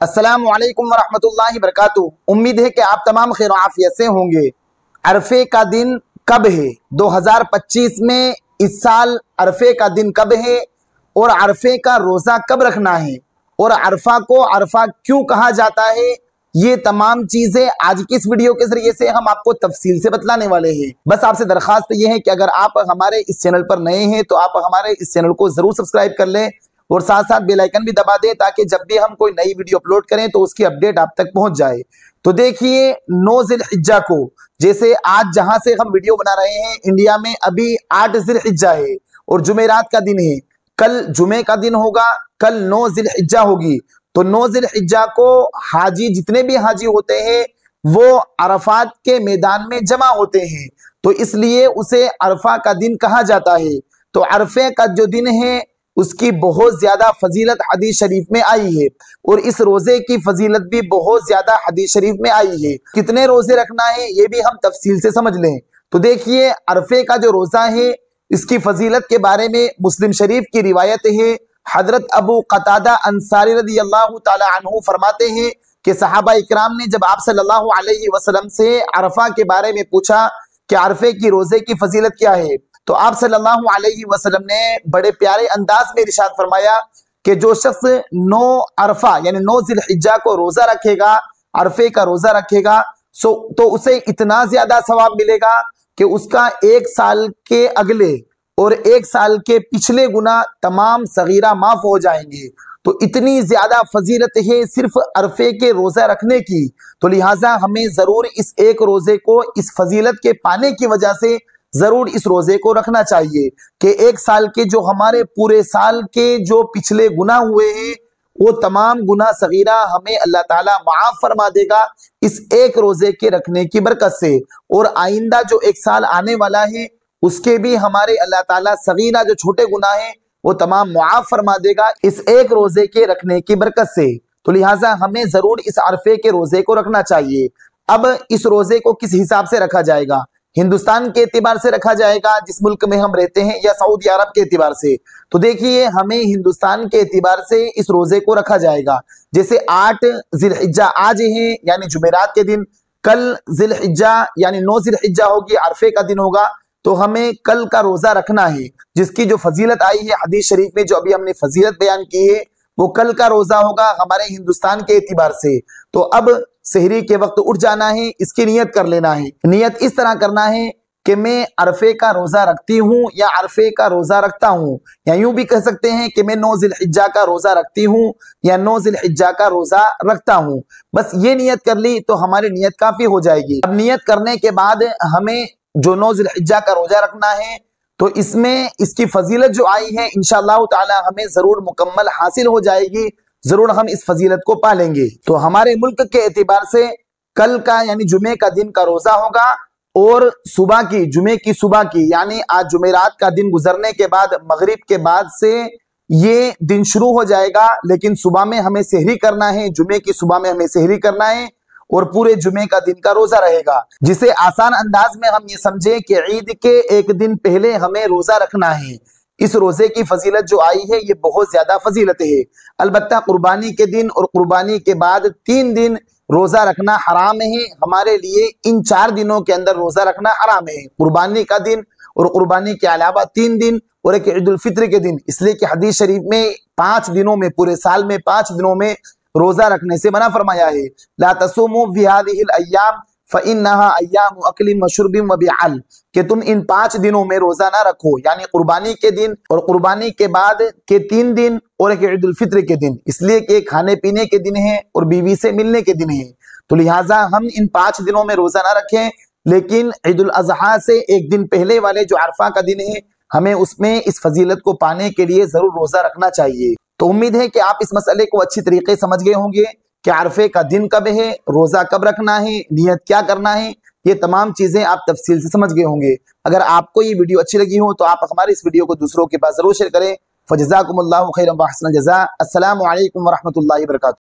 अस्सलामु अलैकुम वरहमतुल्लाहि वबरकातुहू। उम्मीद है कि आप तमाम खैर आफियत से होंगे। अरफे का दिन कब है 2025 में? इस साल अरफे का दिन कब है और अरफे का रोजा कब रखना है और अरफा को अरफा क्यों कहा जाता है, ये तमाम चीजें आज की इस वीडियो के जरिए से हम आपको तफसील से बतलाने वाले हैं। बस आपसे दरखास्त ये है कि अगर आप हमारे इस चैनल पर नए हैं तो आप हमारे इस चैनल को जरूर सब्सक्राइब कर लें और साथ साथ बेल आइकन भी दबा दें ताकि जब भी हम कोई नई वीडियो अपलोड करें तो उसकी अपडेट आप तक पहुंच जाए। तो देखिए 9 जिलहिज्जा को, जैसे आज जहां से हम वीडियो बना रहे हैं इंडिया में अभी 8 जिलहिज्जा है और जुमेरात का दिन है। कल जुमे का दिन होगा, कल 9 जिलहिज्जा होगी। तो 9 जिलहिज्जा को हाजी, जितने भी हाजी होते हैं वो अरफात के मैदान में जमा होते हैं, तो इसलिए उसे अरफा का दिन कहा जाता है। तो अरफे का जो दिन है उसकी बहुत ज्यादा फजीलत हदीस शरीफ में आई है और इस रोजे की फजीलत भी बहुत ज्यादा हदीस शरीफ में आई है। कितने रोजे रखना है ये भी हम तफसील से समझ लें। तो देखिए अरफे का जो रोजा है इसकी फजीलत के बारे में मुस्लिम शरीफ की रिवायत है। हजरत अबू कतादा अंसारी रज़ियल्लाहु ताला अन्हु फरमाते हैं कि सहाबा इकराम ने जब आप सल्लल्लाहु अलैहि वसल्लम से अरफा के बारे में पूछा कि अरफे की रोजे की फजीलत क्या है, तो आप सल्लल्लाहु अलैहि वसल्लम ने बड़े प्यारे अंदाज में इरशाद फरमाया कि जो शख्स 9 अरफा यानी 9 जिलहिज्जा को रोजा रखेगा, अरफे का रोजा रखेगा, तो उसे इतना ज्यादा सवाब मिलेगा कि उसका 1 साल के अगले और 1 साल के पिछले गुना तमाम सगीरा माफ हो जाएंगे। तो इतनी ज्यादा फजीलत है सिर्फ अरफे के रोजा रखने की। तो लिहाजा हमें जरूर इस एक रोजे को इस फजीलत के पाने की वजह से जरूर इस रोजे को रखना चाहिए कि 1 साल के जो हमारे पूरे साल के जो पिछले गुनाह हुए हैं वो तमाम गुनाह सगीरा हमें अल्लाह ताला माफ फरमा देगा इस एक रोजे के रखने की बरकत से। और आइंदा जो 1 साल आने वाला है उसके भी हमारे अल्लाह ताला सगीरा जो छोटे गुनाह हैं वो तमाम माफ फरमा देगा इस एक रोजे के रखने की बरकत से। तो लिहाजा हमें जरूर इस अरफे के रोजे को रखना चाहिए। अब इस रोजे को किस हिसाब से रखा जाएगा? हिंदुस्तान के एतबार से रखा जाएगा जिस मुल्क में हम रहते हैं, या सऊदी अरब के एतबार से? तो देखिए हमें हिंदुस्तान के एतबार से इस रोजे को रखा जाएगा। जैसे 8 जिलहिज्जा आज है यानी जुमेरात के दिन, कल जिलहिज्जा यानी 9 जिलहिज्जा होगी, अरफे का दिन होगा, तो हमें कल का रोजा रखना है जिसकी जो फजीलत आई है हदीस शरीफ में, जो अभी हमने फजीलत बयान की है वो कल का रोजा होगा हमारे हिंदुस्तान के एतबार से। तो अब सहरी के वक्त उठ जाना है, इसकी नियत कर लेना है। नियत इस तरह करना है कि मैं अरफे का रोजा रखती हूँ या अरफे का रोजा रखता हूँ, या यूं भी कह सकते हैं कि मैं 9 जिलहिज्जा का रोजा रखती हूँ या 9 जिलहिज्जा का रोजा रखता हूँ। बस ये नियत कर ली तो हमारी नियत काफी हो जाएगी। अब नियत करने के बाद हमें जो 9 जिलहिज्जा का रोजा रखना है तो इसमें इसकी फजीलत जो आई है इंशाअल्लाह ताला हमें जरूर मुकम्मल हासिल हो जाएगी, जरूर हम इस फजीलत को पालेंगे। तो हमारे मुल्क के एतबार से कल का यानी जुमे का दिन का रोजा होगा और सुबह की, जुमे की सुबह की यानी आज जुमेरात का दिन गुजरने के बाद मगरिब के बाद से ये दिन शुरू हो जाएगा। लेकिन सुबह में हमें सहरी करना है, जुमे की सुबह में हमें सहरी करना है और पूरे जुमे का दिन का रोजा रहेगा। जिसे आसान अंदाज में हम ये समझे कि ईद के 1 दिन पहले हमें रोजा रखना है। इस रोजे की फजीलत जो आई है ये बहुत ज्यादा फजीलत है। अलबत्ता कुर्बानी के दिन और कुर्बानी के बाद 3 दिन रोजा रखना हराम है हमारे लिए। इन 4 दिनों के अंदर रोजा रखना हराम है, कुर्बानी का दिन और कुर्बानी के अलावा 3 दिन और एक ईद उल फित्र के दिन। इसलिए कि हदीस शरीफ में 5 दिनों में, पूरे साल में 5 दिनों में रोजा रखने से मना फरमाया है। ला तसूमू फी हादिहिल अय्याम फइन्नहा अय्यामु अक्लिम व शुर्बिम व बिअल, कि तुम इन 5 दिनों में रोजा ना रखो, यानी कुर्बानी के दिन और कुर्बानी के बाद के 3 दिन और एक ईद उल फित्र के दिन, इसलिए कि खाने पीने के दिन है और बीवी से मिलने के दिन है। तो लिहाजा हम इन 5 दिनों में रोजा ना रखें, लेकिन ईद उल अजहा से 1 दिन पहले वाले जो अरफा का दिन है हमें उसमें इस फजीलत को पाने के लिए जरूर रोजा रखना चाहिए। तो उम्मीद है कि आप इस मसले को अच्छी तरीके समझ गए होंगे कि अरफे का दिन कब है, रोजा कब रखना है, नियत क्या करना है, ये तमाम चीजें आप तफसील से समझ गए होंगे। अगर आपको ये वीडियो अच्छी लगी हो तो आप हमारे इस वीडियो को दूसरों के पास जरूर शेयर करें। फजज़ाकुमुल्लाहु खैरन व अहसन जज़ा। अस्सलामु अलैकुम व रहमतुल्लाहि व बरकातुहू।